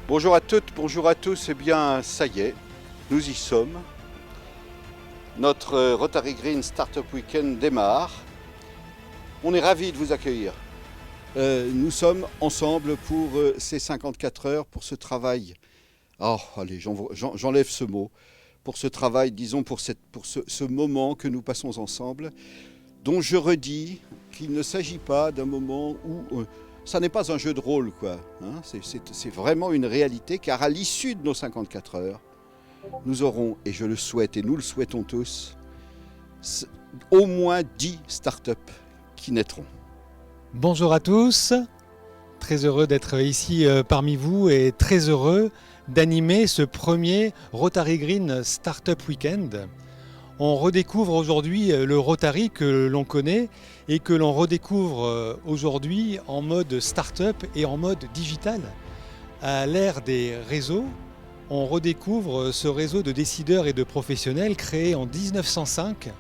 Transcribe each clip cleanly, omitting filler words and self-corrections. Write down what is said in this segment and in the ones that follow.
Bonjour à toutes, bonjour à tous. Eh bien, ça y est, nous y sommes. Notre Rotary Green Startup Weekend démarre. On est ravis de vous accueillir. Nous sommes ensemble pour ces 54 heures, pour ce travail. Oh, allez, j'enlève ce mot. Pour ce travail, disons, pour ce moment que nous passons ensemble, dont je redis qu'il ne s'agit pas d'un moment où... ça n'est pas un jeu de rôle, quoi. Hein, c'est vraiment une réalité, car à l'issue de nos 54 heures, nous aurons, et je le souhaite, et nous le souhaitons tous, au moins 10 startups qui naîtront. Bonjour à tous, très heureux d'être ici parmi vous et très heureux d'animer ce premier Rotary Green Startup Weekend. On redécouvre aujourd'hui le Rotary que l'on connaît et que l'on redécouvre aujourd'hui en mode start-up et en mode digital. À l'ère des réseaux, on redécouvre ce réseau de décideurs et de professionnels créé en 1905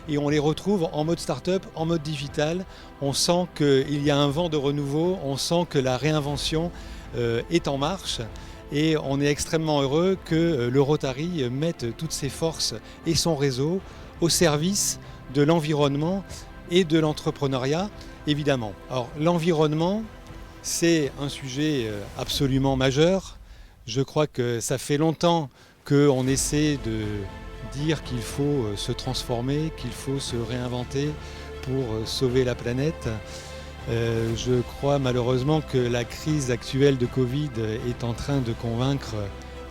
et on les retrouve en mode start-up, en mode digital. On sent qu'il y a un vent de renouveau, on sent que la réinvention est en marche. Et on est extrêmement heureux que le Rotary mette toutes ses forces et son réseau au service de l'environnement et de l'entrepreneuriat, évidemment. Alors l'environnement, c'est un sujet absolument majeur. Je crois que ça fait longtemps qu'on essaie de dire qu'il faut se transformer, qu'il faut se réinventer pour sauver la planète. Je crois malheureusement que la crise actuelle de Covid est en train de convaincre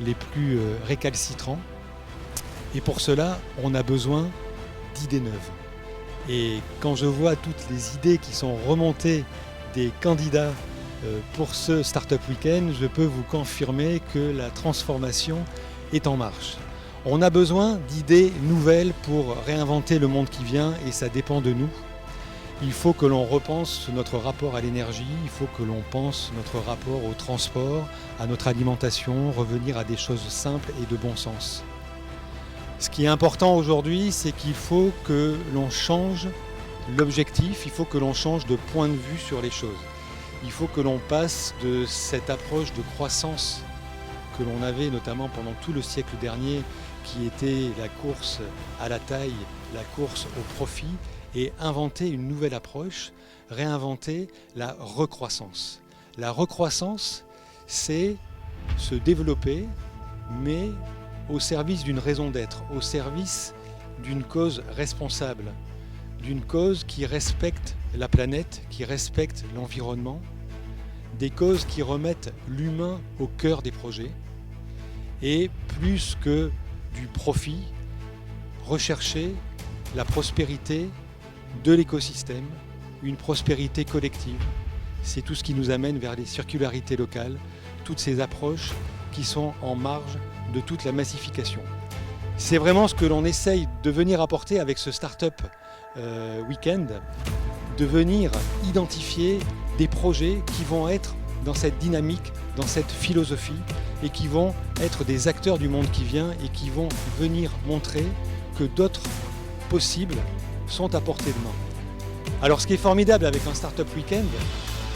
les plus récalcitrants. Et pour cela, on a besoin d'idées neuves. Et quand je vois toutes les idées qui sont remontées des candidats pour ce Startup Weekend, je peux vous confirmer que la transformation est en marche. On a besoin d'idées nouvelles pour réinventer le monde qui vient et ça dépend de nous. Il faut que l'on repense notre rapport à l'énergie, il faut que l'on pense notre rapport au transport, à notre alimentation, revenir à des choses simples et de bon sens. Ce qui est important aujourd'hui, c'est qu'il faut que l'on change l'objectif, il faut que l'on change de point de vue sur les choses. Il faut que l'on passe de cette approche de croissance que l'on avait notamment pendant tout le siècle dernier, qui était la course à la taille, la course au profit, et inventer une nouvelle approche, réinventer la recroissance. La recroissance, c'est se développer, mais au service d'une raison d'être, au service d'une cause responsable, d'une cause qui respecte la planète, qui respecte l'environnement, des causes qui remettent l'humain au cœur des projets, et plus que du profit, rechercher la prospérité de l'écosystème, une prospérité collective. C'est tout ce qui nous amène vers les circularités locales, toutes ces approches qui sont en marge de toute la massification. C'est vraiment ce que l'on essaye de venir apporter avec ce Startup Weekend, de venir identifier des projets qui vont être dans cette dynamique, dans cette philosophie et qui vont être des acteurs du monde qui vient et qui vont venir montrer que d'autres possibles sont à portée de main. Alors ce qui est formidable avec un Startup Weekend,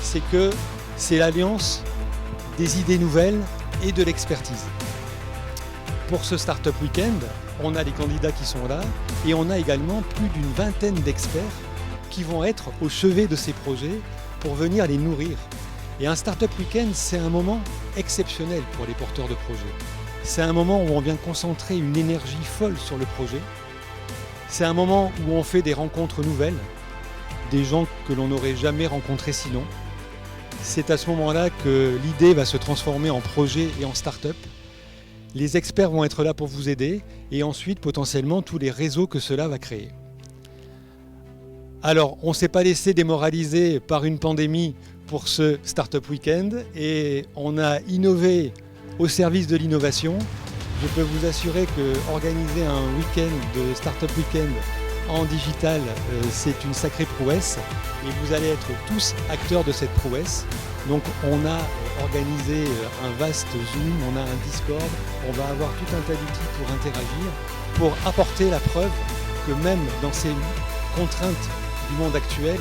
c'est que c'est l'alliance des idées nouvelles et de l'expertise. Pour ce Startup Weekend, on a les candidats qui sont là et on a également plus d'une vingtaine d'experts qui vont être au chevet de ces projets pour venir les nourrir. Et un Startup Weekend, c'est un moment exceptionnel pour les porteurs de projets. C'est un moment où on vient concentrer une énergie folle sur le projet. C'est un moment où on fait des rencontres nouvelles, des gens que l'on n'aurait jamais rencontrés sinon. C'est à ce moment-là que l'idée va se transformer en projet et en start-up. Les experts vont être là pour vous aider et ensuite potentiellement tous les réseaux que cela va créer. Alors, on ne s'est pas laissé démoraliser par une pandémie pour ce Startup Weekend et on a innové au service de l'innovation. Je peux vous assurer qu'organiser un week-end de Startup Weekend en digital, c'est une sacrée prouesse et vous allez être tous acteurs de cette prouesse. Donc on a organisé un vaste Zoom, on a un Discord, on va avoir tout un tas d'outils pour interagir, pour apporter la preuve que même dans ces contraintes du monde actuel,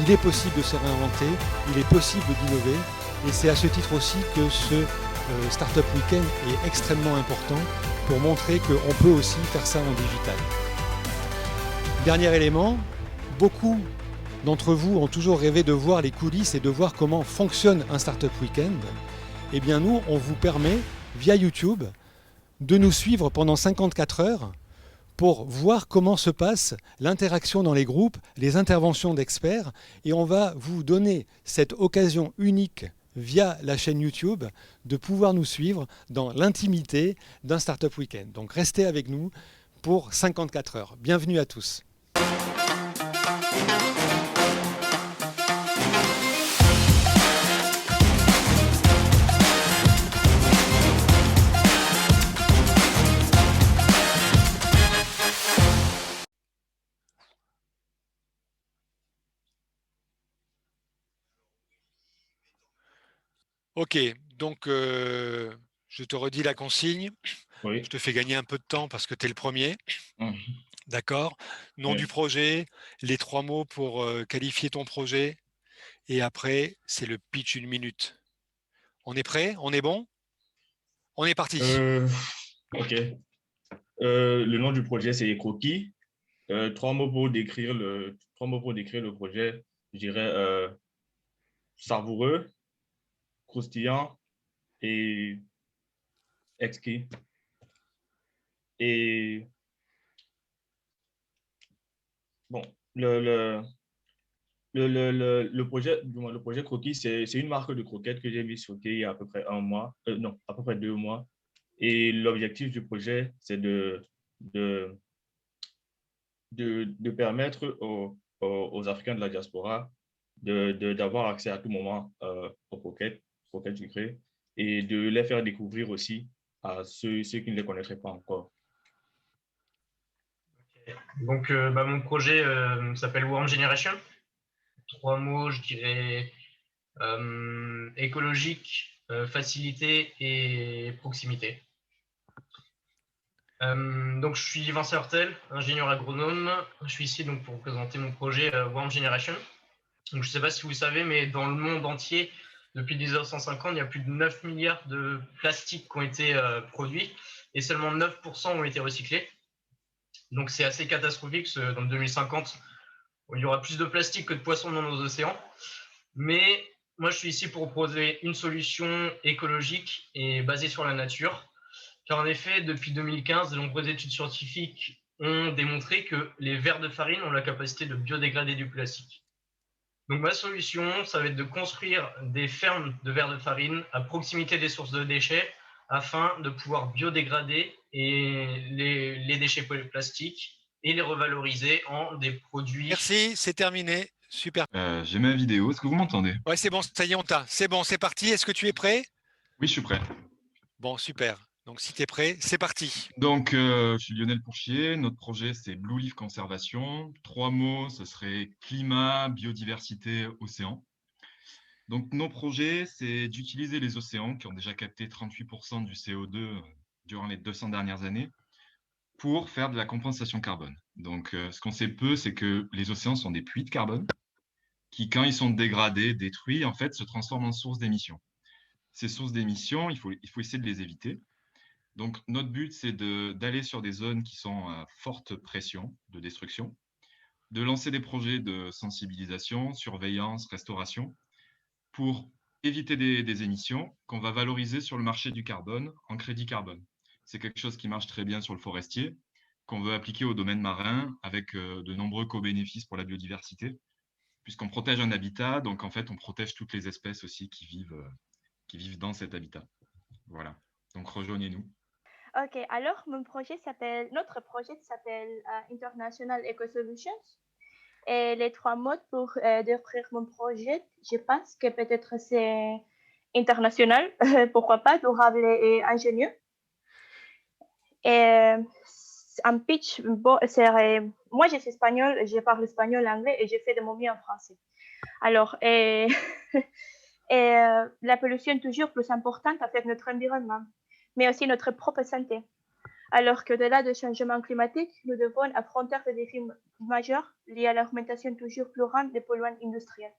il est possible de se réinventer, il est possible d'innover et c'est à ce titre aussi que ce Startup Weekend est extrêmement important pour montrer qu'on peut aussi faire ça en digital. Dernier élément, beaucoup d'entre vous ont toujours rêvé de voir les coulisses et de voir comment fonctionne un Startup Weekend. Eh bien nous, on vous permet, via YouTube, de nous suivre pendant 54 heures pour voir comment se passe l'interaction dans les groupes, les interventions d'experts. Et on va vous donner cette occasion unique via la chaîne YouTube de pouvoir nous suivre dans l'intimité d'un Startup Weekend. Donc restez avec nous pour 54 heures. Bienvenue à tous. Ok, donc je te redis la consigne. Oui. Je te fais gagner un peu de temps parce que tu es le premier. Mhm. D'accord. Nom Oui. du projet, les 3 mots pour qualifier ton projet. Et après, c'est le pitch 1 minute. On est prêt? On est bon? On est parti. Ok. Le nom du projet, c'est Croquis. 3 mots pour décrire le projet. Je dirais savoureux, croustillant et exquis. Et bon, le projet Croquis, c'est une marque de croquettes que j'ai mis sur pied il y a à peu près 1 mois, non, à peu près 2 mois. Et l'objectif du projet, c'est de, de permettre aux Africains de la diaspora d'avoir accès à tout moment aux croquettes sucrées, et de les faire découvrir aussi à ceux qui ne les connaîtraient pas encore. Donc, mon projet s'appelle Worm Generation. 3 mots, je dirais écologique, facilité et proximité. Donc, je suis Vincent Hurtel, ingénieur agronome. Je suis ici donc, pour présenter mon projet Worm Generation. Donc, je ne sais pas si vous savez, mais dans le monde entier, depuis 1950, il y a plus de 9 milliards de plastiques qui ont été produits et seulement 9% ont été recyclés. Donc, c'est assez catastrophique. Dans 2050, il y aura plus de plastique que de poissons dans nos océans. Mais moi, je suis ici pour proposer une solution écologique et basée sur la nature. Car en effet, depuis 2015, de nombreuses études scientifiques ont démontré que les vers de farine ont la capacité de biodégrader du plastique. Donc ma solution, ça va être de construire des fermes de vers de farine à proximité des sources de déchets afin de pouvoir biodégrader les déchets plastiques et les revaloriser en des produits. Merci, c'est terminé. Super. J'ai ma vidéo, est-ce que vous m'entendez? Ouais, c'est bon, ça y est, on t'a. C'est bon, c'est parti. Est-ce que tu es prêt? Oui, je suis prêt. Bon, super. Donc si tu es prêt, c'est parti. Donc, je suis Lionel Pourchier. Notre projet, c'est Blue Leaf Conservation. 3 mots, ce serait climat, biodiversité, océan. Donc, nos projets, c'est d'utiliser les océans qui ont déjà capté 38% du CO2 durant les 200 dernières années pour faire de la compensation carbone. Donc, ce qu'on sait peu, c'est que les océans sont des puits de carbone qui, quand ils sont dégradés, détruits, en fait, se transforment en sources d'émissions. Ces sources d'émissions, il faut essayer de les éviter. Donc, notre but, c'est d'aller sur des zones qui sont à forte pression de destruction, de lancer des projets de sensibilisation, surveillance, restauration, pour éviter des émissions qu'on va valoriser sur le marché du carbone en crédit carbone. C'est quelque chose qui marche très bien sur le forestier, qu'on veut appliquer au domaine marin avec de nombreux co-bénéfices pour la biodiversité, puisqu'on protège un habitat, donc en fait, on protège toutes les espèces aussi qui vivent dans cet habitat. Voilà, donc rejoignez-nous. Ok, alors notre projet s'appelle International Eco Solutions. Et les 3 mots pour décrire mon projet, je pense que peut-être c'est international, pourquoi pas, durable et ingénieux. Et un pitch, moi je suis espagnole, je parle espagnol, anglais et je fais de mon mieux en français. Alors, la pollution est toujours plus importante avec notre environnement, mais aussi notre propre santé. Alors qu'au-delà du changement climatique, nous devons affronter des défis majeurs liés à l'augmentation toujours plus grande des polluants industriels.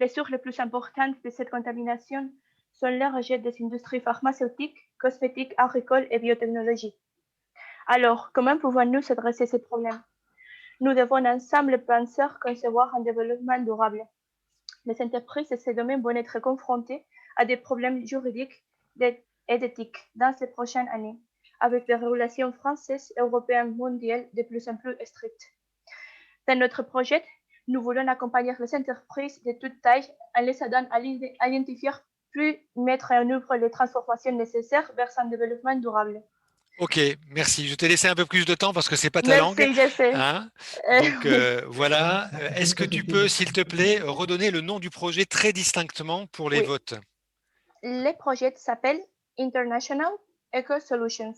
Les sources les plus importantes de cette contamination sont les rejets des industries pharmaceutiques, cosmétiques, agricoles et biotechnologiques. Alors, comment pouvons-nous s'adresser à ces problèmes? Nous devons ensemble penser concevoir un développement durable. Les entreprises de ces domaines vont être confrontées à des problèmes juridiques et d'éthique dans ces prochaines années, avec des régulations françaises et européennes mondiales de plus en plus strictes. Dans notre projet, nous voulons accompagner les entreprises de toute taille en les aidant à identifier puis mettre en œuvre les transformations nécessaires vers un développement durable. Ok, merci. Je t'ai laissé un peu plus de temps parce que c'est pas ta langue. Merci, je sais. Hein? Donc voilà. Est-ce que tu peux, s'il te plaît, redonner le nom du projet très distinctement pour les Oui. votes? Le projet s'appelle International Eco Solutions.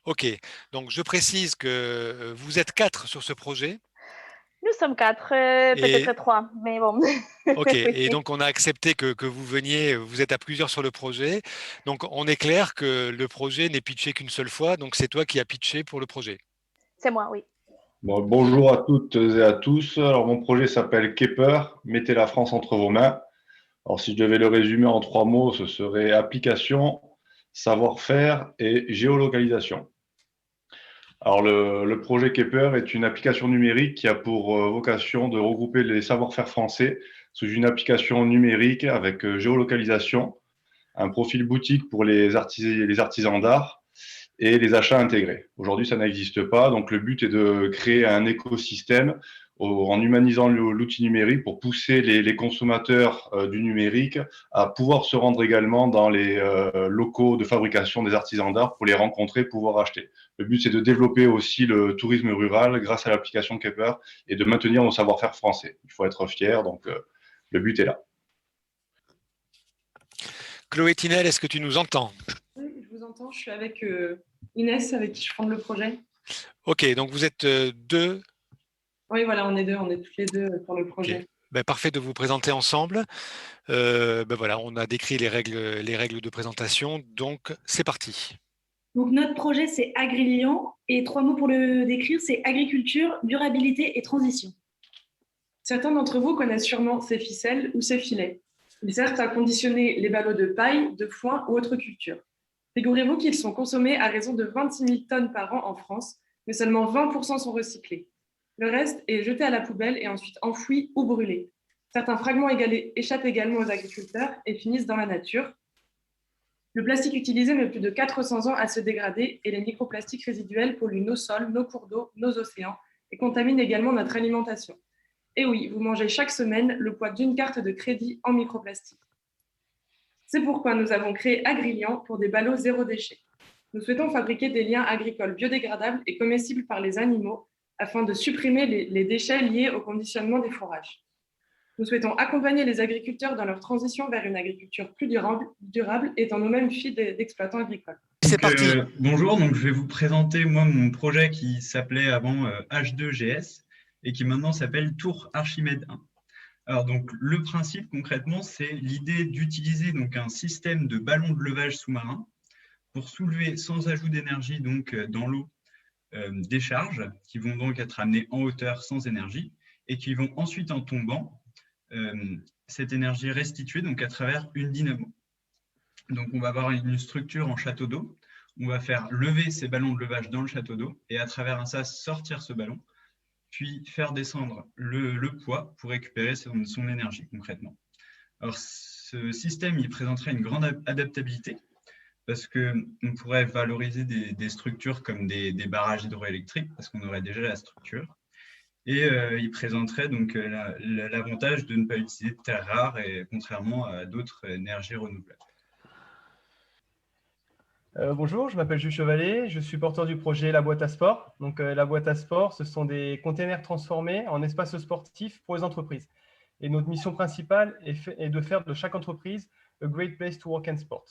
Ok, donc je précise que vous êtes 4 sur ce projet. Nous sommes 4, peut-être 3, mais bon. Ok, Oui. et donc on a accepté que vous veniez, vous êtes à plusieurs sur le projet. Donc on est clair que le projet n'est pitché qu'une seule fois, donc c'est toi qui as pitché pour le projet. C'est moi, oui. Bon, bonjour à toutes et à tous. Alors, mon projet s'appelle Kepper, mettez la France entre vos mains. Alors, si je devais le résumer en 3 mots, ce serait application, savoir-faire et géolocalisation. Alors, le projet Kepper est une application numérique qui a pour vocation de regrouper les savoir-faire français sous une application numérique avec géolocalisation, un profil boutique pour les artisans d'art et les achats intégrés. Aujourd'hui, ça n'existe pas. Donc, le but est de créer un écosystème en humanisant l'outil numérique pour pousser les consommateurs du numérique à pouvoir se rendre également dans les locaux de fabrication des artisans d'art pour les rencontrer, pouvoir acheter. Le but, c'est de développer aussi le tourisme rural grâce à l'application Kepper et de maintenir nos savoir-faire français. Il faut être fier, donc le but est là. Chloé Tinel, est-ce que tu nous entends? Oui, je vous entends. Je suis avec Inès, avec qui je fonde le projet. Ok, donc vous êtes 2. Oui, voilà, on est toutes les deux pour le projet. Okay. Ben, parfait de vous présenter ensemble. Voilà, on a décrit les règles de présentation, donc c'est parti. Donc notre projet, c'est Agrilian, et 3 mots pour le décrire, c'est agriculture, durabilité et transition. Certains d'entre vous connaissent sûrement ces ficelles ou ces filets. Ils servent à conditionner les ballots de paille, de foin ou autres cultures. Figurez-vous qu'ils sont consommés à raison de 26 000 tonnes par an en France, mais seulement 20% sont recyclés. Le reste est jeté à la poubelle et ensuite enfoui ou brûlé. Certains fragments échappent également aux agriculteurs et finissent dans la nature. Le plastique utilisé met plus de 400 ans à se dégrader et les microplastiques résiduels polluent nos sols, nos cours d'eau, nos océans et contaminent également notre alimentation. Et oui, vous mangez chaque semaine le poids d'une carte de crédit en microplastique. C'est pourquoi nous avons créé Agrilian pour des ballots zéro déchet. Nous souhaitons fabriquer des liens agricoles biodégradables et comestibles par les animaux afin de supprimer les déchets liés au conditionnement des fourrages. Nous souhaitons accompagner les agriculteurs dans leur transition vers une agriculture plus durable étant nous-mêmes filles d'exploitants agricoles. C'est parti. Bonjour, donc je vais vous présenter moi mon projet qui s'appelait avant H2GS et qui maintenant s'appelle Tour Archimède 1. Alors donc le principe concrètement, c'est l'idée d'utiliser donc un système de ballons de levage sous-marin pour soulever sans ajout d'énergie donc dans l'eau des charges qui vont donc être amenées en hauteur sans énergie et qui vont ensuite en tombant cette énergie restituée donc à travers une dynamo. Donc on va avoir une structure en château d'eau, on va faire lever ces ballons de levage dans le château d'eau et à travers un sas sortir ce ballon, puis faire descendre le poids pour récupérer son énergie concrètement. Alors ce système il présenterait une grande adaptabilité parce qu'on pourrait valoriser des structures comme des barrages hydroélectriques parce qu'on aurait déjà la structure. Et il présenterait donc l'avantage de ne pas utiliser de terres rares, et contrairement à d'autres énergies renouvelables. Bonjour, je m'appelle Jules Chevalet, je suis porteur du projet La Boîte à Sport. Donc, la Boîte à Sport, ce sont des containers transformés en espaces sportifs pour les entreprises. Et notre mission principale est de faire de chaque entreprise a great place to work and sport.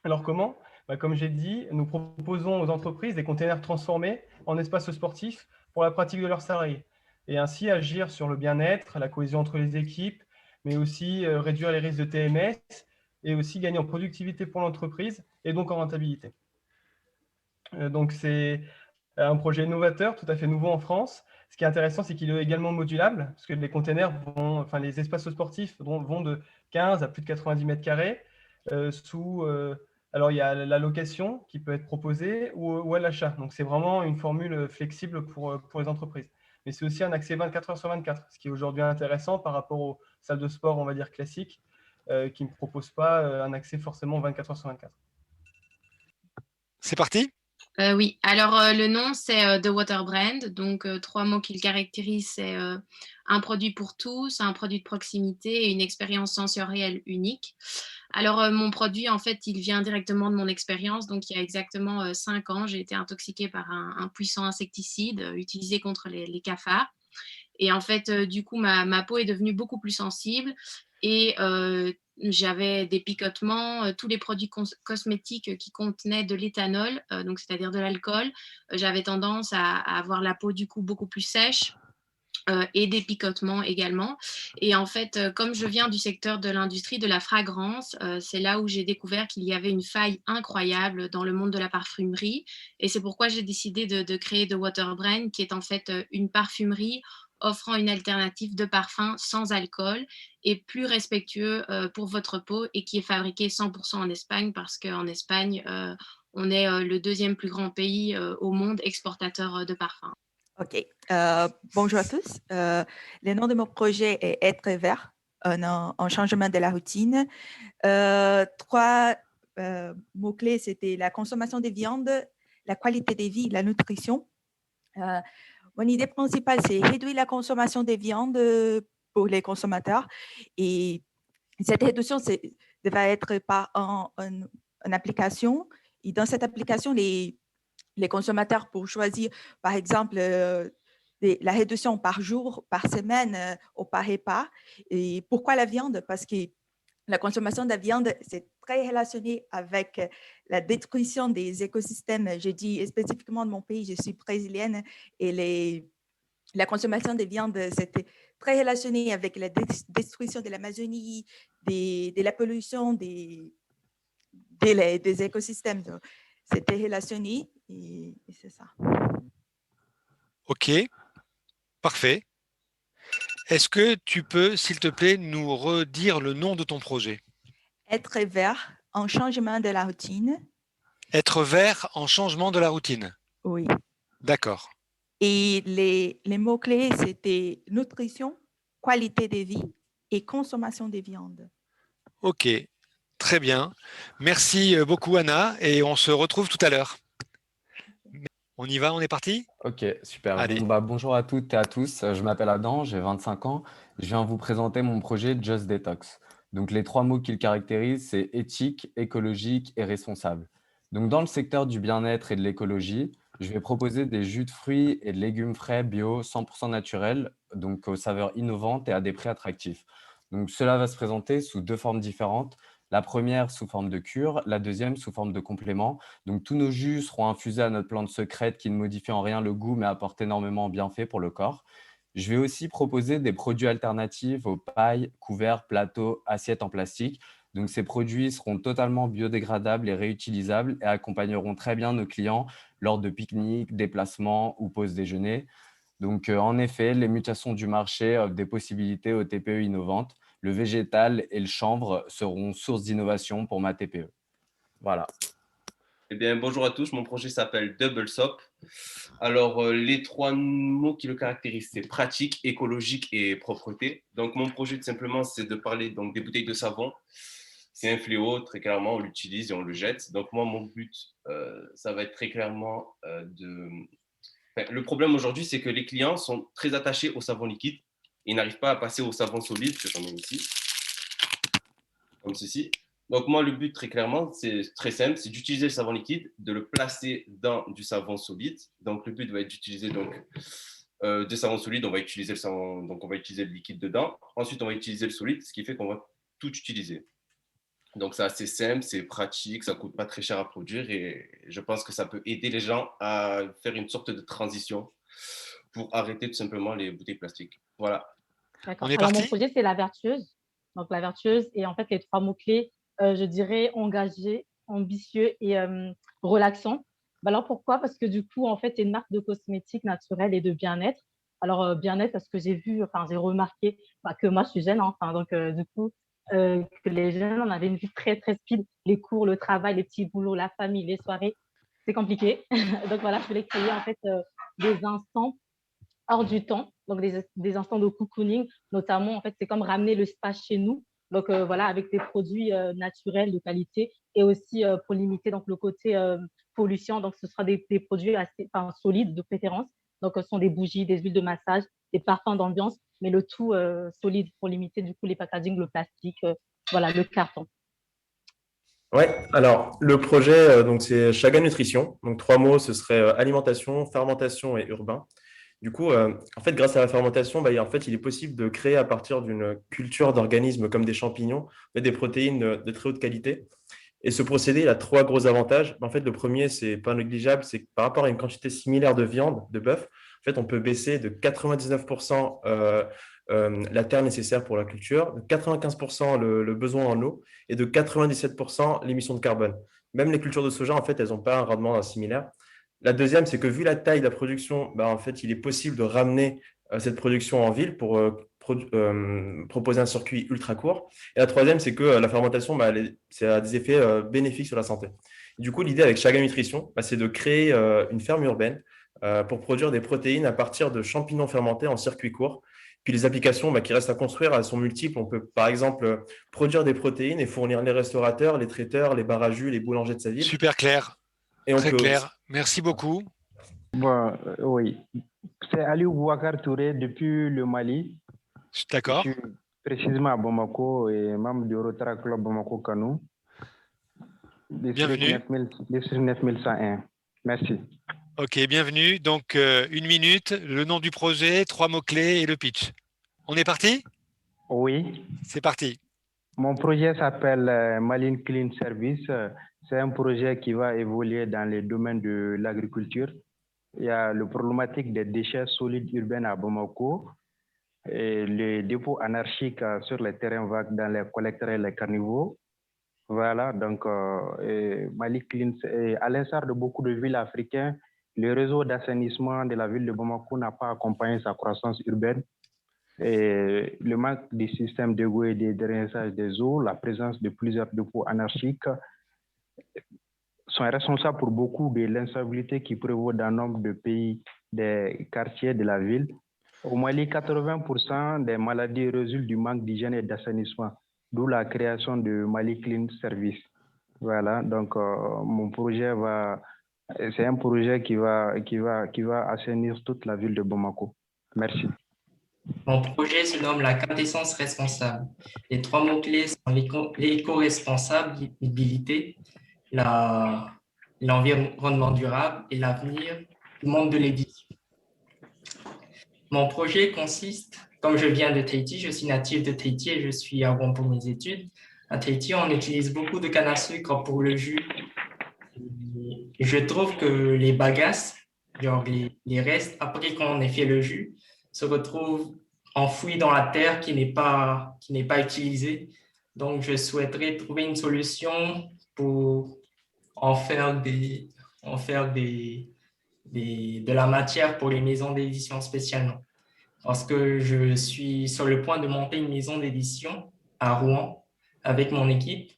Alors comment? Comme j'ai dit, nous proposons aux entreprises des containers transformés en espaces sportifs pour la pratique de leurs salariés et ainsi agir sur le bien-être, la cohésion entre les équipes, mais aussi réduire les risques de TMS et aussi gagner en productivité pour l'entreprise et donc en rentabilité. Donc c'est un projet novateur, tout à fait nouveau en France. Ce qui est intéressant, c'est qu'il est également modulable, parce que les containers les espaces sportifs vont de 15 à plus de 90 mètres carrés. alors, il y a la location qui peut être proposée ou à l'achat. Donc, c'est vraiment une formule flexible pour les entreprises. Mais c'est aussi un accès 24 heures sur 24, ce qui est aujourd'hui intéressant par rapport aux salles de sport, on va dire, classiques, qui ne proposent pas un accès forcément 24 heures sur 24. C'est parti? Oui, alors le nom c'est The Water Brand, donc 3 mots qui le caractérisent, c'est un produit pour tous, un produit de proximité et une expérience sensorielle unique. Alors mon produit en fait il vient directement de mon expérience, donc il y a exactement 5 ans j'ai été intoxiquée par un puissant insecticide utilisé contre les cafards. Et en fait, du coup, ma peau est devenue beaucoup plus sensible et j'avais des picotements. Tous les produits cosmétiques qui contenaient de l'éthanol, donc c'est-à-dire de l'alcool, j'avais tendance à avoir la peau du coup beaucoup plus sèche. Et des picotements également. Et en fait, comme je viens du secteur de l'industrie de la fragrance, c'est là où j'ai découvert qu'il y avait une faille incroyable dans le monde de la parfumerie. Et c'est pourquoi j'ai décidé de créer The Water Brand, qui est en fait une parfumerie offrant une alternative de parfum sans alcool et plus respectueux pour votre peau et qui est fabriqué 100% en Espagne parce qu'en Espagne, on est le 2e plus grand pays au monde exportateur de parfums. OK. Bonjour à tous. Le nom de mon projet est Être vert, un changement de la routine. 3 mots-clés, c'était la consommation des viandes, la qualité de vie, la nutrition. Mon idée principale, c'est réduire la consommation des viandes pour les consommateurs. Et cette réduction va être par une application. Et dans cette application, les consommateurs pour choisir, par exemple, la réduction par jour, par semaine ou par repas. Et pourquoi la viande? Parce que la consommation de la viande, c'est très relationné avec la détruction des écosystèmes. Je dis spécifiquement de mon pays, je suis brésilienne, et la consommation de viande, c'était très relationné avec la destruction de l'Amazonie, de la pollution des écosystèmes. Donc, c'était relationné et c'est ça. Ok, parfait. Est-ce que tu peux, s'il te plaît, nous redire le nom de ton projet? Être vert en changement de la routine. Être vert en changement de la routine. Oui. D'accord. Et les mots-clés, c'était nutrition, qualité de vie et consommation des viandes. Ok, très bien. Merci beaucoup, Anna, et on se retrouve tout à l'heure. On y va, on est parti? Ok, super. Allez. Bon, bonjour à toutes et à tous. Je m'appelle Adam, j'ai 25 ans. Je viens vous présenter mon projet Just Detox. Donc, les 3 mots qui le caractérisent, c'est éthique, écologique et responsable. Donc, dans le secteur du bien-être et de l'écologie, je vais proposer des jus de fruits et de légumes frais bio 100% naturels, donc aux saveurs innovantes et à des prix attractifs. Donc, cela va se présenter sous 2 formes différentes. La première sous forme de cure, la deuxième sous forme de complément. Donc, tous nos jus seront infusés à notre plante secrète qui ne modifie en rien le goût, mais apporte énormément de bienfaits pour le corps. Je vais aussi proposer des produits alternatifs aux pailles, couverts, plateaux, assiettes en plastique. Donc, ces produits seront totalement biodégradables et réutilisables et accompagneront très bien nos clients lors de pique-niques, déplacements ou pauses déjeuner. Donc, en effet, les mutations du marché offrent des possibilités aux TPE innovantes. Le végétal et le chanvre seront source d'innovation pour ma TPE. Voilà. Eh bien, bonjour à tous, mon projet s'appelle Double Soap. Alors, les 3 mots qui le caractérisent, c'est pratique, écologique et propreté. Donc, mon projet, tout simplement, c'est de parler donc, des bouteilles de savon. C'est un fléau, très clairement, on l'utilise et on le jette. Donc, moi, mon but, ça va être très clairement de... Enfin, le problème aujourd'hui, c'est que les clients sont très attachés au savon liquide. Ils n'arrivent pas à passer au savon solide, que j'en ai ici, comme ceci. Donc, moi, le but, très clairement, c'est très simple, c'est d'utiliser le savon liquide, de le placer dans du savon solide. Donc, le but va être d'utiliser du savon solide, on va utiliser le savon, donc on va utiliser le liquide dedans. Ensuite, on va utiliser le solide, ce qui fait qu'on va tout utiliser. Donc, c'est assez simple, c'est pratique, ça ne coûte pas très cher à produire et je pense que ça peut aider les gens à faire une sorte de transition pour arrêter tout simplement les bouteilles plastiques. Voilà. D'accord. Alors, mon projet, c'est la vertueuse. Donc, la vertueuse et en fait, les 3 mots-clés, je dirais engagé, ambitieux et relaxant. Alors, pourquoi? Parce que du coup, en fait, c'est une marque de cosmétiques naturels et de bien-être. Alors, bien-être, parce que j'ai vu, enfin, j'ai remarqué que moi, je suis jeune, hein, donc du coup, que les jeunes, on avait une vie très, très speed. Les cours, le travail, les petits boulots, la famille, les soirées, c'est compliqué. Donc voilà, je voulais créer en fait des instants hors du temps, donc des instants de cocooning, notamment, en fait, c'est comme ramener le spa chez nous. Donc voilà, avec des produits naturels de qualité et aussi pour limiter donc, le côté pollution. Donc ce sera des produits assez solides de préférence. Donc ce sont des bougies, des huiles de massage, des parfums d'ambiance, mais le tout solide pour limiter du coup les packaging, le plastique, voilà, le carton. Ouais, alors le projet, donc c'est Chaga Nutrition. Donc 3 mots, ce serait alimentation, fermentation et urbain. Du coup, en fait, grâce à la fermentation, en fait, il est possible de créer à partir d'une culture d'organismes comme des champignons, en fait, des protéines de très haute qualité. Et ce procédé, il a 3 gros avantages. En fait, le premier, c'est pas négligeable, c'est que par rapport à une quantité similaire de viande, de bœuf, en fait, on peut baisser de 99% la terre nécessaire pour la culture, de 95% le besoin en eau et de 97% l'émission de carbone. Même les cultures de soja, en fait, elles n'ont pas un rendement similaire. La deuxième, c'est que vu la taille de la production, en fait, il est possible de ramener cette production en ville pour proposer un circuit ultra court. Et la troisième, c'est que la fermentation, ça a des effets bénéfiques sur la santé. Du coup, l'idée avec Chaga Nutrition, c'est de créer une ferme urbaine pour produire des protéines à partir de champignons fermentés en circuit court. Puis les applications qui restent à construire, elles sont multiples. On peut, par exemple, produire des protéines et fournir les restaurateurs, les traiteurs, les bars à jus, les boulangers de sa ville. Super clair. Et on Très peut clair. Merci beaucoup. Bon, oui. C'est Aliou Bouakar Touré depuis le Mali. D'accord. Je suis précisément à Bamako et membre du Rotary Club Bamako Kanou. Bienvenue. District 9101. Merci. Ok, bienvenue. Donc, 1 minute, le nom du projet, 3 mots-clés et le pitch. On est parti? Oui. C'est parti. Mon projet s'appelle Malin Clean Service. C'est un projet qui va évoluer dans les domaines de l'agriculture. Il y a le problématique des déchets solides urbains à Bamako et les dépôts anarchiques sur les terrains vagues dans les collecteurs et les caniveaux. Voilà, donc Mali Clean, à l'instar de beaucoup de villes africaines, le réseau d'assainissement de la ville de Bamako n'a pas accompagné sa croissance urbaine. Et le manque du système d'égout et de drainage des eaux, la présence de plusieurs dépôts anarchiques sont responsables pour beaucoup de l'instabilité qui prévaut dans nombre de pays, des quartiers de la ville. Au Mali, 80% des maladies résultent du manque d'hygiène et d'assainissement, d'où la création de Mali Clean Service. Voilà, donc mon projet c'est un projet qui va assainir toute la ville de Bamako. Merci. Mon projet se nomme la quintessence responsable. Les 3 mots-clés sont l'éco-responsabilité, l'environnement durable et l'avenir du monde de l'édition. Mon projet consiste, comme je viens de Tahiti, je suis natif de Tahiti et je suis à Rouen pour mes études. À Tahiti, on utilise beaucoup de canne à sucre pour le jus. Et je trouve que les bagasses, genre les restes, après qu'on ait fait le jus, se retrouvent enfouis dans la terre qui n'est pas utilisée. Donc, je souhaiterais trouver une solution pour en faire de la matière pour les maisons d'édition spécialement. Parce que je suis sur le point de monter une maison d'édition à Rouen avec mon équipe.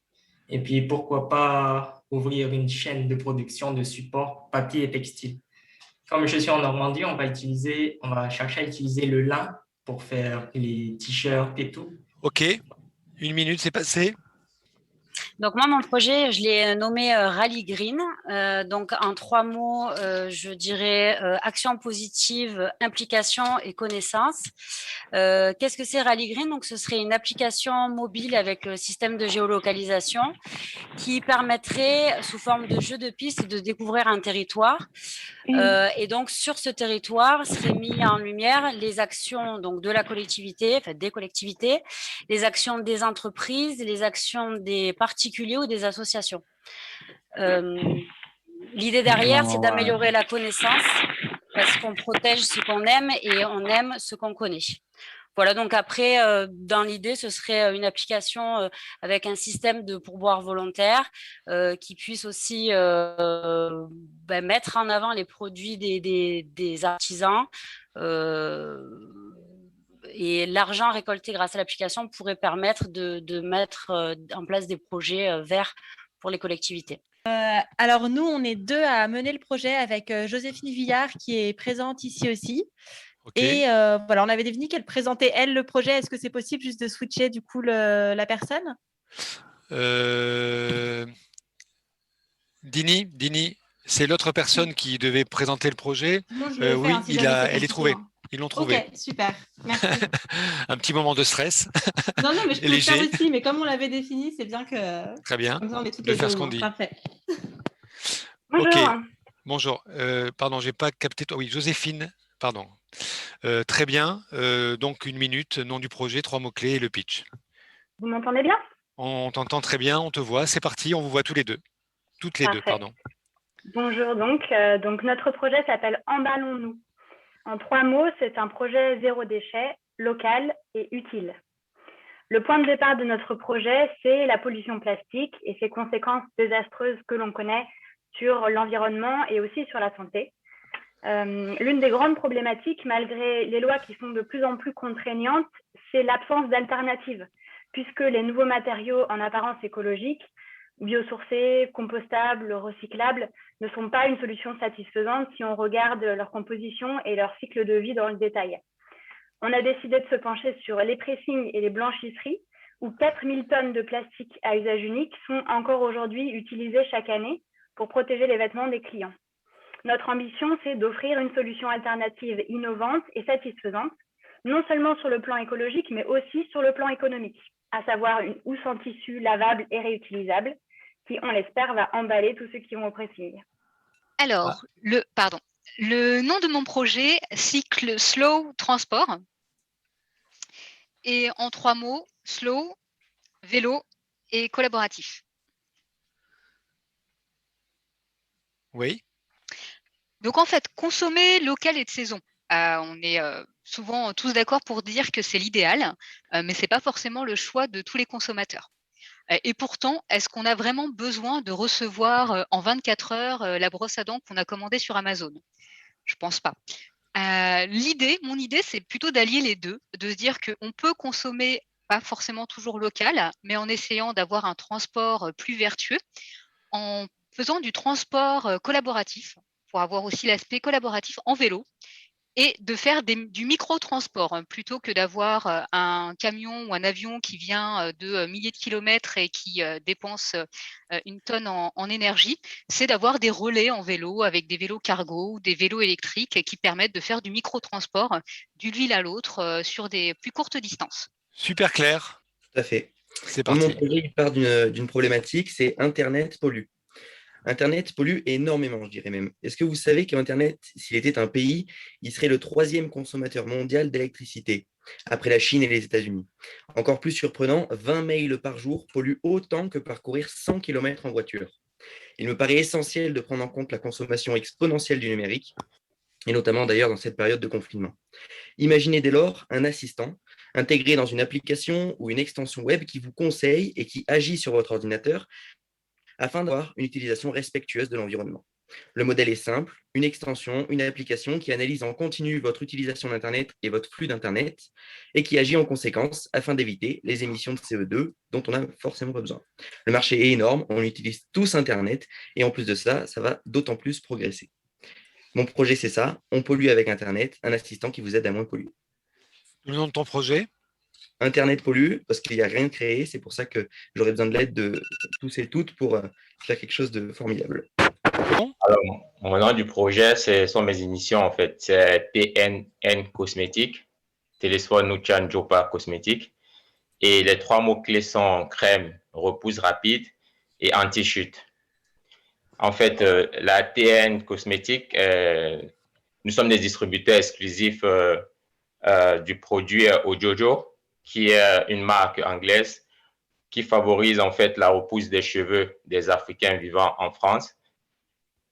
Et puis, pourquoi pas ouvrir une chaîne de production de support papier et textile. Comme je suis en Normandie, on va chercher à utiliser le lin pour faire les t-shirts et tout. Ok, 1 minute, c'est passé. Donc moi, mon projet, je l'ai nommé Rally Green. Donc en 3 mots, je dirais action positive, implication et connaissance. Qu'est-ce que c'est Rally Green? Donc ce serait une application mobile avec le système de géolocalisation qui permettrait, sous forme de jeu de piste, de découvrir un territoire. Et donc sur ce territoire seraient mis en lumière les actions donc de la collectivité, enfin des collectivités, les actions des entreprises, les actions des particuliers ou des associations. L'idée derrière, c'est d'améliorer la connaissance parce qu'on protège ce qu'on aime et on aime ce qu'on connaît. Voilà, donc après, dans l'idée, ce serait une application avec un système de pourboire volontaire qui puisse aussi mettre en avant les produits des artisans et l'argent récolté grâce à l'application pourrait permettre de mettre en place des projets verts pour les collectivités. Alors nous, on est 2 à mener le projet avec Joséphine Villard qui est présente ici aussi. Et voilà, on avait défini qu'elle présentait, elle, le projet. Est-ce que c'est possible juste de switcher du coup la personne? Dini, c'est l'autre personne qui devait présenter le projet. Moi, je le fais, Oui, hein, si jamais c'est elle est trouvée. compliqué, hein. Ils l'ont trouvé. Ok, super, merci. Un petit moment de stress. Non, mais je peux le léger. faire aussi, mais comme on l'avait défini, c'est bien que… Très bien, Comme ça, on est toutes de les faire deux ce au qu'on moins. dit. Parfait. Ok, bonjour. Pardon, j'ai pas capté. Oui, Joséphine, pardon. Très bien. Donc, 1 minute, nom du projet, 3 mots-clés et le pitch. Vous m'entendez bien? On t'entend très bien, on te voit. C'est parti, on vous voit tous les deux. Toutes les deux, Parfait. pardon. Bonjour, donc notre projet s'appelle Emballons-nous. En 3 mots, c'est un projet zéro déchet, local et utile. Le point de départ de notre projet, c'est la pollution plastique et ses conséquences désastreuses que l'on connaît sur l'environnement et aussi sur la santé. L'une des grandes problématiques, malgré les lois qui sont de plus en plus contraignantes, c'est l'absence d'alternatives, puisque les nouveaux matériaux en apparence écologiques, biosourcés, compostables, recyclables, ne sont pas une solution satisfaisante si on regarde leur composition et leur cycle de vie dans le détail. On a décidé de se pencher sur les pressings et les blanchisseries, où 4000 tonnes de plastique à usage unique sont encore aujourd'hui utilisées chaque année pour protéger les vêtements des clients. Notre ambition, c'est d'offrir une solution alternative innovante et satisfaisante, non seulement sur le plan écologique, mais aussi sur le plan économique, à savoir une housse en tissu lavable et réutilisable, qui, on l'espère, va emballer tous ceux qui vont au pressing. Alors, le nom de mon projet, Cycle Slow Transport. Et en 3 mots, slow, vélo et collaboratif. Oui. Donc en fait, consommer local et de saison. On est souvent tous d'accord pour dire que c'est l'idéal, mais ce n'est pas forcément le choix de tous les consommateurs. Et pourtant, est-ce qu'on a vraiment besoin de recevoir en 24 heures la brosse à dents qu'on a commandée sur Amazon? Je ne pense pas. Mon idée, c'est plutôt d'allier les deux, de se dire qu'on peut consommer pas forcément toujours local, mais en essayant d'avoir un transport plus vertueux, en faisant du transport collaboratif, pour avoir aussi l'aspect collaboratif en vélo, et de faire du micro-transport, plutôt que d'avoir un camion ou un avion qui vient de milliers de kilomètres et qui dépense 1 tonne en énergie. C'est d'avoir des relais en vélo avec des vélos cargo ou des vélos électriques qui permettent de faire du micro-transport d'une ville à l'autre sur des plus courtes distances. Super clair. Tout à fait. C'est Mon parti. projet il part d'une problématique, c'est Internet pollue. Internet pollue énormément, je dirais même. Est-ce que vous savez qu'Internet, s'il était un pays, il serait le 3e consommateur mondial d'électricité, après la Chine et les États-Unis? Encore plus surprenant, 20 mails par jour polluent autant que parcourir 100 km en voiture. Il me paraît essentiel de prendre en compte la consommation exponentielle du numérique, et notamment d'ailleurs dans cette période de confinement. Imaginez dès lors un assistant intégré dans une application ou une extension web qui vous conseille et qui agit sur votre ordinateur afin d'avoir une utilisation respectueuse de l'environnement. Le modèle est simple, une extension, une application qui analyse en continu votre utilisation d'Internet et votre flux d'Internet et qui agit en conséquence afin d'éviter les émissions de CO2 dont on n'a forcément pas besoin. Le marché est énorme, on utilise tous Internet et en plus de ça, ça va d'autant plus progresser. Mon projet, c'est ça, on pollue avec Internet, un assistant qui vous aide à moins polluer. Le nom de ton projet? Internet pollue, parce qu'il n'y a rien de créé, c'est pour ça que j'aurais besoin de l'aide de tous et toutes pour faire quelque chose de formidable. Alors, mon nom du projet, ce sont mes initiaux en fait. C'est TNN Cosmétique, Téléphone Nuchan Jopa Cosmétique. Et les 3 mots-clés sont crème, repousse rapide et anti-chute. En fait, la TN Cosmétique, nous sommes des distributeurs exclusifs du produit Ojojo, qui est une marque anglaise qui favorise en fait la repousse des cheveux des Africains vivant en France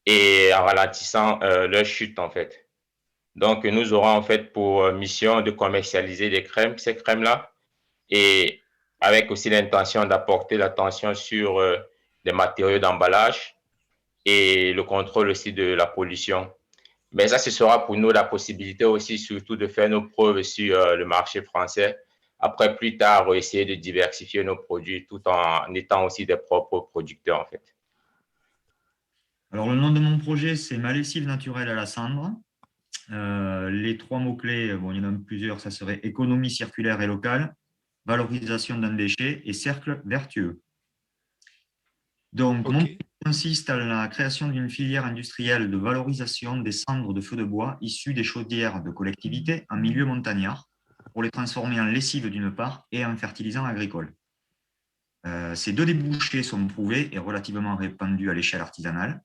et en ralentissant leur chute en fait. Donc, nous aurons en fait pour mission de commercialiser ces crèmes-là et avec aussi l'intention d'apporter l'attention sur des matériaux d'emballage et le contrôle aussi de la pollution. Mais ça, ce sera pour nous la possibilité aussi, surtout, de faire nos preuves sur le marché français. Après, plus tard, essayer de diversifier nos produits tout en étant aussi des propres producteurs, en fait. Alors, le nom de mon projet, c'est Ma lessive naturelle à la cendre. Les 3 mots-clés, bon, il y en a plusieurs, ça serait économie circulaire et locale, valorisation d'un déchet et cercle vertueux. Donc, mon projet consiste à la création d'une filière industrielle de valorisation des cendres de feu de bois issues des chaudières de collectivités en milieu montagnard pour les transformer en lessive d'une part et en fertilisant agricole. Ces 2 débouchés sont prouvés et relativement répandus à l'échelle artisanale.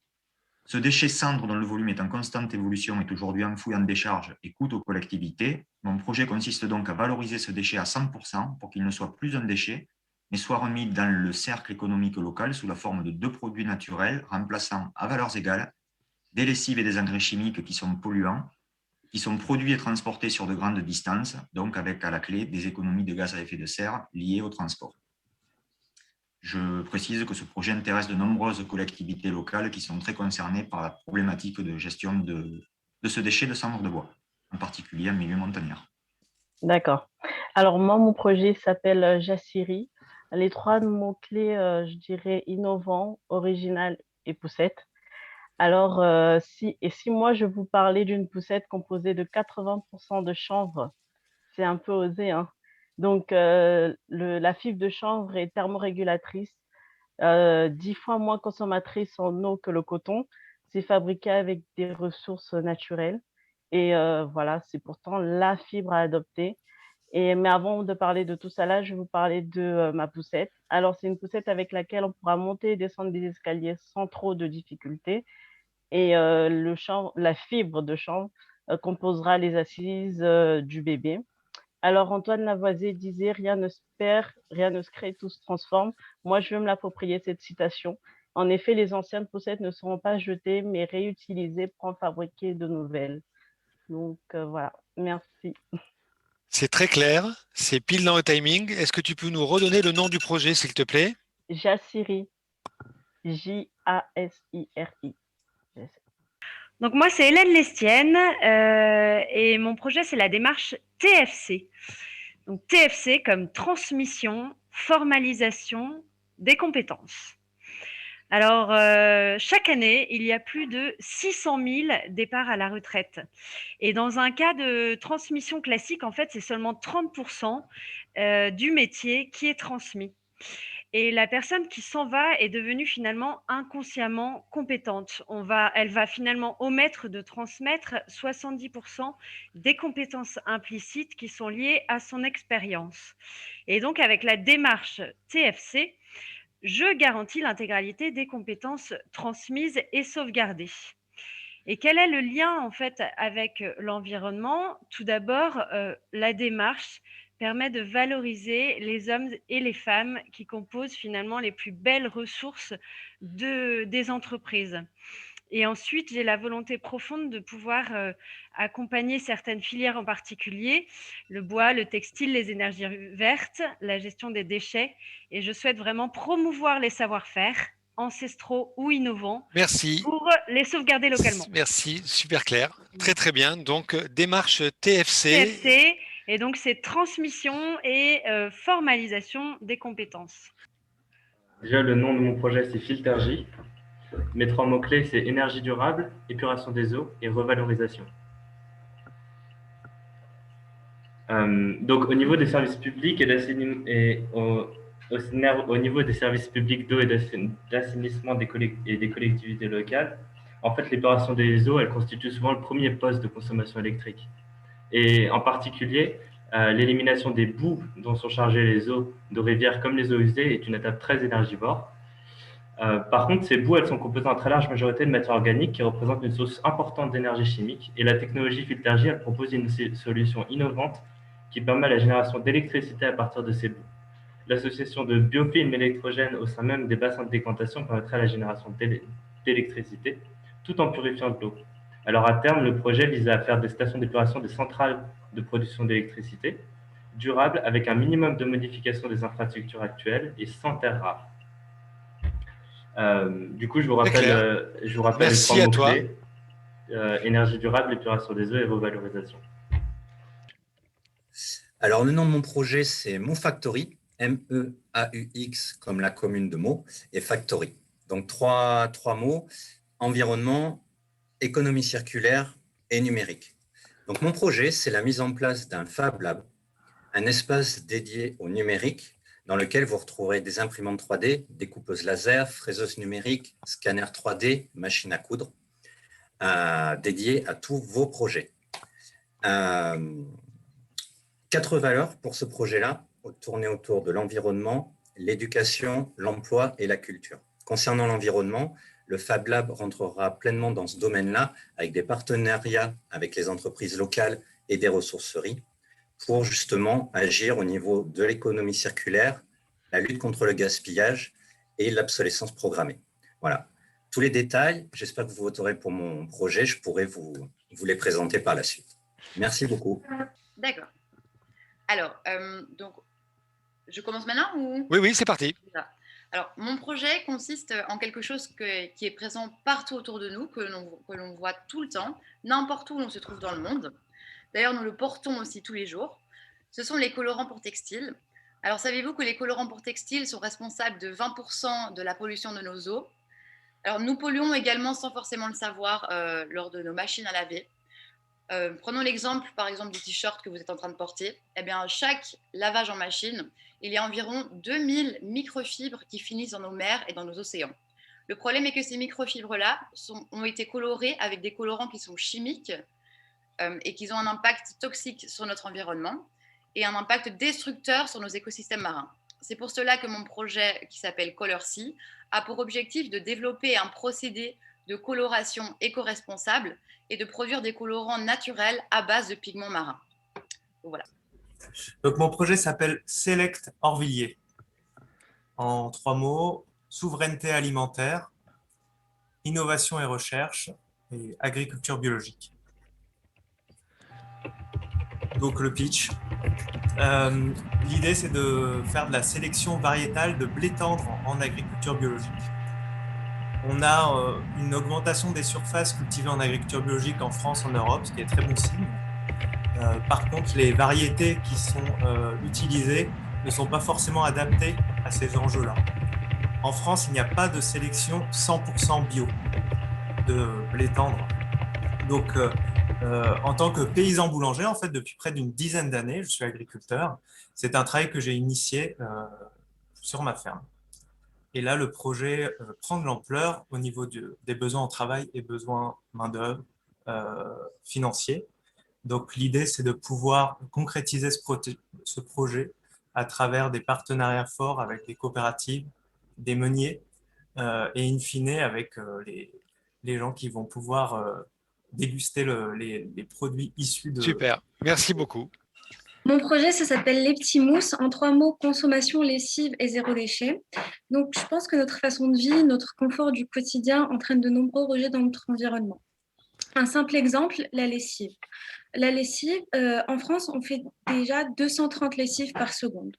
Ce déchet cendre, dont le volume est en constante évolution, est aujourd'hui enfoui en décharge et coûte aux collectivités. Mon projet consiste donc à valoriser ce déchet à 100% pour qu'il ne soit plus un déchet, mais soit remis dans le cercle économique local sous la forme de 2 produits naturels remplaçant à valeurs égales des lessives et des engrais chimiques qui sont polluants, qui sont produits et transportés sur de grandes distances, donc avec à la clé des économies de gaz à effet de serre liées au transport. Je précise que ce projet intéresse de nombreuses collectivités locales qui sont très concernées par la problématique de gestion de ce déchet de cendre de bois, en particulier en milieu montagnard. D'accord. Alors, moi, mon projet s'appelle Jassiri. Les 3 mots-clés, je dirais innovant, original et poussette. Alors, si moi, je vous parlais d'une poussette composée de 80% de chanvre, c'est un peu osé, hein. Donc, la fibre de chanvre est thermorégulatrice, 10 fois moins consommatrice en eau que le coton. C'est fabriqué avec des ressources naturelles. Et voilà, c'est pourtant la fibre à adopter. Mais avant de parler de tout ça là, je vais vous parler de ma poussette. Alors, c'est une poussette avec laquelle on pourra monter et descendre des escaliers sans trop de difficultés. Et la fibre de chanvre composera les assises du bébé. Alors, Antoine Lavoisier disait « Rien ne se perd, rien ne se crée, tout se transforme ». Moi, je veux me l'approprier, cette citation. En effet, les anciennes poussettes ne seront pas jetées, mais réutilisées pour en fabriquer de nouvelles. Donc, voilà, merci. C'est très clair, c'est pile dans le timing. Est-ce que tu peux nous redonner le nom du projet, s'il te plaît? Jassiri. J-A-S-I-R-I. Donc moi, c'est Hélène Lestienne et mon projet, c'est la démarche TFC. Donc TFC comme transmission, formalisation des compétences. Alors, chaque année, il y a plus de 600 000 départs à la retraite. Et dans un cas de transmission classique, en fait, c'est seulement 30% du métier qui est transmis. Et la personne qui s'en va est devenue finalement inconsciemment compétente. Elle va finalement omettre de transmettre 70% des compétences implicites qui sont liées à son expérience. Et donc, avec la démarche TFC, je garantis l'intégralité des compétences transmises et sauvegardées. Et quel est le lien en fait avec l'environnement? Tout d'abord, la démarche permet de valoriser les hommes et les femmes qui composent finalement les plus belles ressources des entreprises. Et ensuite, j'ai la volonté profonde de pouvoir accompagner certaines filières en particulier, le bois, le textile, les énergies vertes, la gestion des déchets. Et je souhaite vraiment promouvoir les savoir-faire, ancestraux ou innovants, pour les sauvegarder localement. Merci, super clair, très très bien. Donc, démarche TFC. TFC, et donc c'est transmission et formalisation des compétences. Déjà, le nom de mon projet, c'est Filtergy. Mes 3 mots-clés, c'est énergie durable, épuration des eaux et revalorisation. Donc, au niveau des services publics au niveau des services publics d'eau et d'assainissement des collectivités locales, en fait, l'épuration des eaux, elle constitue souvent le premier poste de consommation électrique. Et en particulier, l'élimination des boues dont sont chargées les eaux de rivières comme les eaux usées est une étape très énergivore. Par contre, ces boues, elles sont composées en très large majorité de matières organiques qui représentent une source importante d'énergie chimique. Et la technologie Filtergy, elle propose une solution innovante qui permet la génération d'électricité à partir de ces boues. L'association de biofilms électrogènes au sein même des bassins de décantation permettrait la génération d'électricité tout en purifiant de l'eau. Alors à terme, le projet vise à faire des stations d'épuration des centrales de production d'électricité durables avec un minimum de modification des infrastructures actuelles et sans terres rares. Du coup, je vous rappelle les 3 mots-clés. énergie durable, épuration des eaux et revalorisation. Alors, le nom de mon projet, c'est Mon Factory, M-E-A-U-X, comme la commune de Meaux, et Factory. Donc, trois mots, environnement, économie circulaire et numérique. Donc, mon projet, c'est la mise en place d'un Fab Lab, un espace dédié au numérique dans lequel vous retrouverez des imprimantes 3D, découpeuses laser, fraiseuses numériques, scanners 3D, machines à coudre, dédiées à tous vos projets. 4 valeurs pour ce projet-là, tournées autour de l'environnement, l'éducation, l'emploi et la culture. Concernant l'environnement, le Fab Lab rentrera pleinement dans ce domaine-là avec des partenariats avec les entreprises locales et des ressourceries pour justement agir au niveau de l'économie circulaire, la lutte contre le gaspillage et l'obsolescence programmée. Voilà. Tous les détails, j'espère que vous voterez pour mon projet, je pourrai vous les présenter par la suite. Merci beaucoup. D'accord. Alors, donc, je commence maintenant ou... Oui, c'est parti. Alors, mon projet consiste en quelque chose qui est présent partout autour de nous, que l'on voit tout le temps, n'importe où l'on se trouve dans le monde. D'ailleurs, nous le portons aussi tous les jours. Ce sont les colorants pour textiles. Alors, savez-vous que les colorants pour textiles sont responsables de 20% de la pollution de nos eaux? Alors, nous polluons également sans forcément le savoir lors de nos machines à laver. Prenons l'exemple, par exemple, du t-shirt que vous êtes en train de porter. Eh bien, chaque lavage en machine, il y a environ 2000 microfibres qui finissent dans nos mers et dans nos océans. Le problème est que ces microfibres-là ont été colorées avec des colorants qui sont chimiques et qui ont un impact toxique sur notre environnement et un impact destructeur sur nos écosystèmes marins. C'est pour cela que mon projet, qui s'appelle Color-C, a pour objectif de développer un procédé de coloration éco-responsable et de produire des colorants naturels à base de pigments marins. Voilà. Donc, mon projet s'appelle Select Orvilliers. En 3 mots, souveraineté alimentaire, innovation et recherche et agriculture biologique. Donc, le pitch. L'idée, c'est de faire de la sélection variétale de blé tendre en agriculture biologique. On a une augmentation des surfaces cultivées en agriculture biologique en France, en Europe, ce qui est très bon signe. Par contre, les variétés qui sont utilisées ne sont pas forcément adaptées à ces enjeux-là. En France, il n'y a pas de sélection 100% bio de blé tendre. Donc, en tant que paysan boulanger, en fait, depuis près d'une dizaine d'années, je suis agriculteur. C'est un travail que j'ai initié sur ma ferme. Et là, le projet prend de l'ampleur au niveau des besoins en travail et besoins main-d'œuvre financiers. Donc, l'idée, c'est de pouvoir concrétiser ce projet à travers des partenariats forts avec des coopératives, des meuniers et in fine avec les gens qui vont pouvoir déguster les produits issus de... Super, merci beaucoup. Mon projet, ça s'appelle Les Petits Mousses. En 3 mots, consommation, lessive et zéro déchet. Donc, je pense que notre façon de vie, notre confort du quotidien entraîne de nombreux rejets dans notre environnement. Un simple exemple, la lessive. La lessive, en France, on fait déjà 230 lessives par seconde.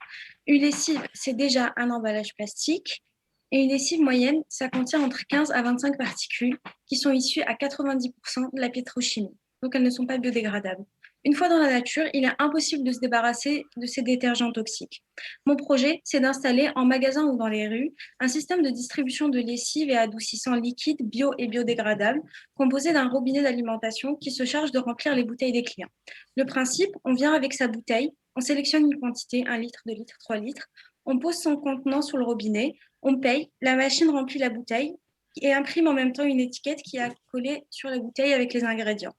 Une lessive, c'est déjà un emballage plastique. Et une lessive moyenne, ça contient entre 15 à 25 particules qui sont issues à 90% de la pétrochimie. Donc, elles ne sont pas biodégradables. Une fois dans la nature, il est impossible de se débarrasser de ces détergents toxiques. Mon projet, c'est d'installer en magasin ou dans les rues un système de distribution de lessive et adoucissants liquides bio et biodégradables composé d'un robinet d'alimentation qui se charge de remplir les bouteilles des clients. Le principe, on vient avec sa bouteille, on sélectionne une quantité, 1 litre, 2 litres, 3 litres, on pose son contenant sur le robinet, on paye, la machine remplit la bouteille et imprime en même temps une étiquette qui est collée sur la bouteille avec les ingrédients.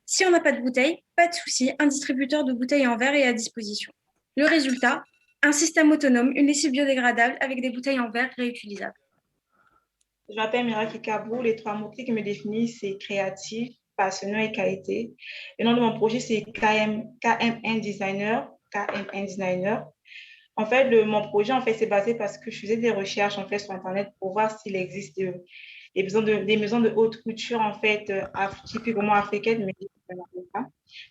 Si on n'a pas de bouteille, pas de souci, un distributeur de bouteilles en verre est à disposition. Le résultat, un système autonome, une lessive biodégradable avec des bouteilles en verre réutilisables. Je m'appelle Miraki Kabou. Les 3 mots-clés qui me définissent, c'est créatif, passionnant et qualité. Le nom de mon projet, c'est KMN Designer. En fait, mon projet, c'est basé parce que je faisais des recherches sur Internet pour voir s'il existe des maisons de haute couture, typiquement africaines, mais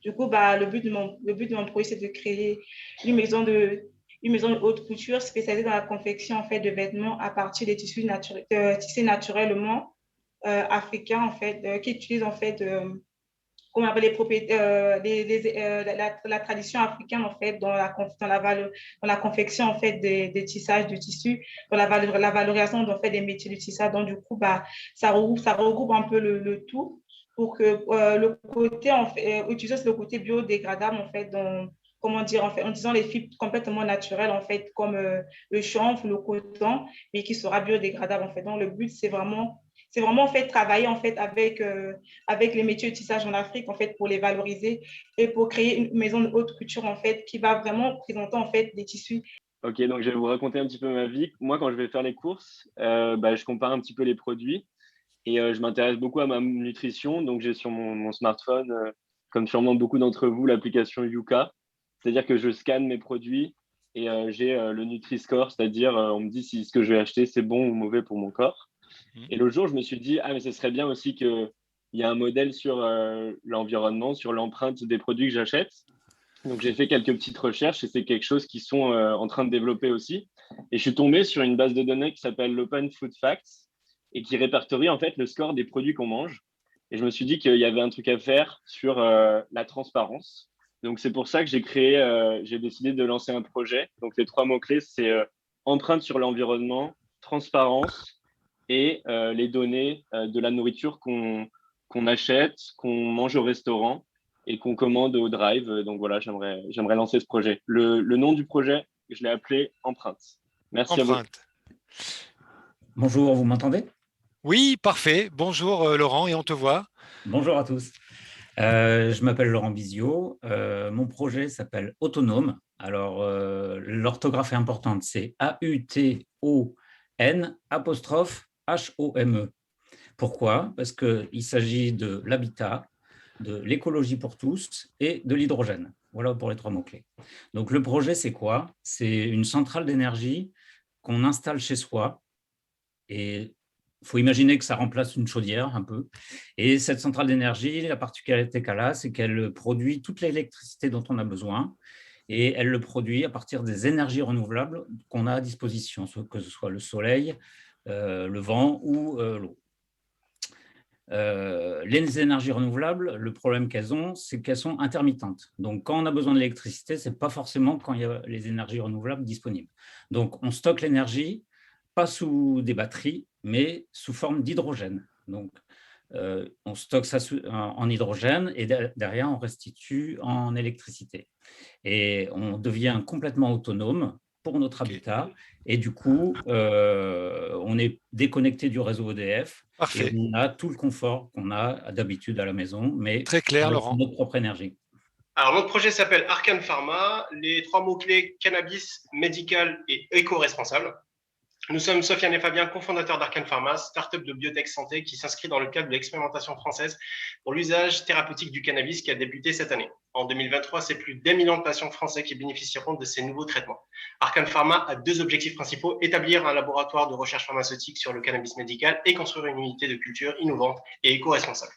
du coup, le but de mon projet, c'est de créer une maison de haute couture spécialisée dans la confection de vêtements à partir des tissus naturels, naturellement africains en fait, qui utilisent en fait on appelle les propriétés, la tradition africaine en fait dans la confection en fait des tissages de tissus, dans la valorisation en fait des métiers du tissage. Donc du coup bah ça regroupe un peu le tout pour que le côté en fait utiliser le côté biodégradable en fait comment dire en fait en disant les fibres complètement naturelles en fait comme le chanvre, le coton, mais qui sera biodégradable en fait. Donc le but c'est vraiment en fait travailler en fait avec les métiers de tissage en Afrique en fait pour les valoriser et pour créer une maison de haute couture en fait qui va vraiment présenter en fait des tissus. Ok, donc je vais vous raconter un petit peu ma vie. Moi, quand je vais faire les courses, je compare un petit peu les produits et je m'intéresse beaucoup à ma nutrition. Donc j'ai sur mon smartphone, comme sûrement beaucoup d'entre vous, l'application Yuka. C'est-à-dire que je scanne mes produits et j'ai le Nutri-Score, c'est-à-dire on me dit si ce que je vais acheter c'est bon ou mauvais pour mon corps. Et l'autre jour, je me suis dit, mais ce serait bien aussi qu'il y ait un modèle sur l'environnement, sur l'empreinte des produits que j'achète. Donc, j'ai fait quelques petites recherches et c'est quelque chose qu'ils sont en train de développer aussi. Et je suis tombé sur une base de données qui s'appelle l'Open Food Facts et qui répertorie en fait le score des produits qu'on mange. Et je me suis dit qu'il y avait un truc à faire sur la transparence. Donc, c'est pour ça que j'ai décidé de lancer un projet. Donc, les 3 mots-clés, c'est empreinte sur l'environnement, transparence et les données de la nourriture qu'on achète, qu'on mange au restaurant et qu'on commande au drive. Donc voilà, j'aimerais lancer ce projet. Le nom du projet, je l'ai appelé Empreinte. Merci Empreinte. à vous. Bonjour, vous m'entendez? Oui, parfait. Bonjour Laurent, et on te voit. Bonjour à tous. Je m'appelle Laurent Bizio. Mon projet s'appelle Autonome. Alors, l'orthographe est importante, c'est AUTON''HOME. Pourquoi? Parce qu'il s'agit de l'habitat, de l'écologie pour tous et de l'hydrogène. Voilà pour les 3 mots-clés. Donc, le projet, c'est quoi? C'est une centrale d'énergie qu'on installe chez soi. Et il faut imaginer que ça remplace une chaudière un peu. Et cette centrale d'énergie, la particularité qu'elle a, c'est qu'elle produit toute l'électricité dont on a besoin. Et elle le produit à partir des énergies renouvelables qu'on a à disposition, que ce soit le soleil, le vent ou l'eau. Les énergies renouvelables, le problème qu'elles ont, c'est qu'elles sont intermittentes. Donc, quand on a besoin d'électricité, ce n'est pas forcément quand il y a les énergies renouvelables disponibles. Donc, on stocke l'énergie, pas sous des batteries, mais sous forme d'hydrogène. Donc, on stocke ça en hydrogène et derrière, on restitue en électricité. Et on devient complètement autonome pour notre habitat. Et du coup, on est déconnecté du réseau EDF. Parfait. Et on a tout le confort qu'on a d'habitude à la maison, mais très clair, avec Laurent. notre propre énergie. Alors, notre projet s'appelle Arcan Pharma. Les 3 mots-clés, cannabis, médical et éco-responsable. Nous sommes Sofiane et Fabien, cofondateurs d'Arcan Pharma, start-up de biotech santé qui s'inscrit dans le cadre de l'expérimentation française pour l'usage thérapeutique du cannabis qui a débuté cette année. En 2023, c'est plus d'1 million de patients français qui bénéficieront de ces nouveaux traitements. Arcan Pharma a 2 objectifs principaux, établir un laboratoire de recherche pharmaceutique sur le cannabis médical et construire une unité de culture innovante et éco-responsable.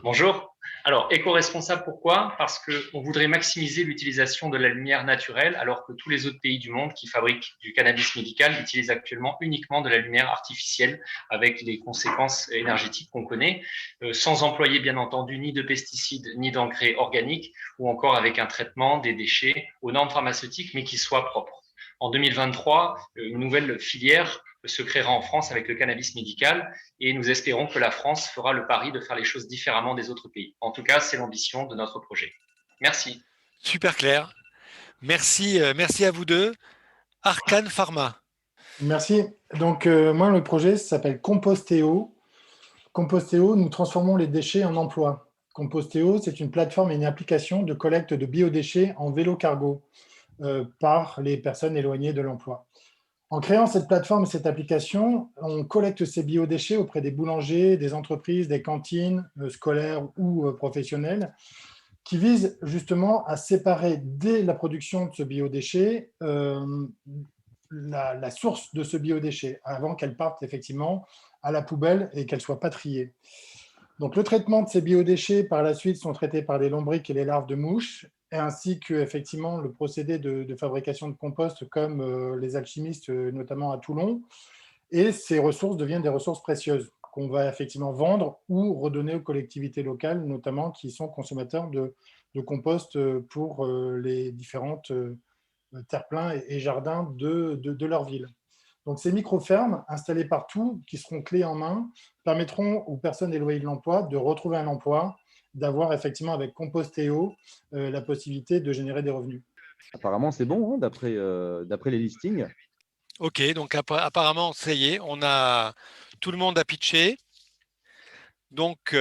Bonjour. Alors, éco-responsable, pourquoi? Parce qu'on voudrait maximiser l'utilisation de la lumière naturelle, alors que tous les autres pays du monde qui fabriquent du cannabis médical utilisent actuellement uniquement de la lumière artificielle, avec les conséquences énergétiques qu'on connaît, sans employer bien entendu ni de pesticides, ni d'engrais organiques, ou encore avec un traitement des déchets aux normes pharmaceutiques, mais qui soit propre. En 2023, une nouvelle filière se créera en France avec le cannabis médical et nous espérons que la France fera le pari de faire les choses différemment des autres pays. En tout cas, c'est l'ambition de notre projet. Merci. Super clair. Merci à vous deux. Arcan Pharma. Merci. Donc, moi, le projet s'appelle Compostéo. Compostéo, nous transformons les déchets en emploi. Compostéo, c'est une plateforme et une application de collecte de biodéchets en vélo cargo par les personnes éloignées de l'emploi. En créant cette plateforme et cette application, on collecte ces biodéchets auprès des boulangers, des entreprises, des cantines scolaires ou professionnelles qui visent justement à séparer dès la production de ce biodéchet la source de ce biodéchet avant qu'elle parte effectivement à la poubelle et qu'elle soit pas triée. Donc, le traitement de ces biodéchets par la suite sont traités par les lombrics et les larves de mouches, ainsi que effectivement le procédé de fabrication de compost comme les alchimistes, notamment à Toulon. Et ces ressources deviennent des ressources précieuses qu'on va effectivement vendre ou redonner aux collectivités locales, notamment qui sont consommateurs de compost pour les différentes terre-pleins et jardins de leur ville. Donc, ces micro-fermes installées partout, qui seront clés en main, permettront aux personnes éloignées de l'emploi de retrouver un emploi, d'avoir effectivement avec Compostéo la possibilité de générer des revenus. Apparemment, c'est bon, hein, d'après les listings. Ok, donc apparemment, ça y est, tout le monde a pitché. Donc,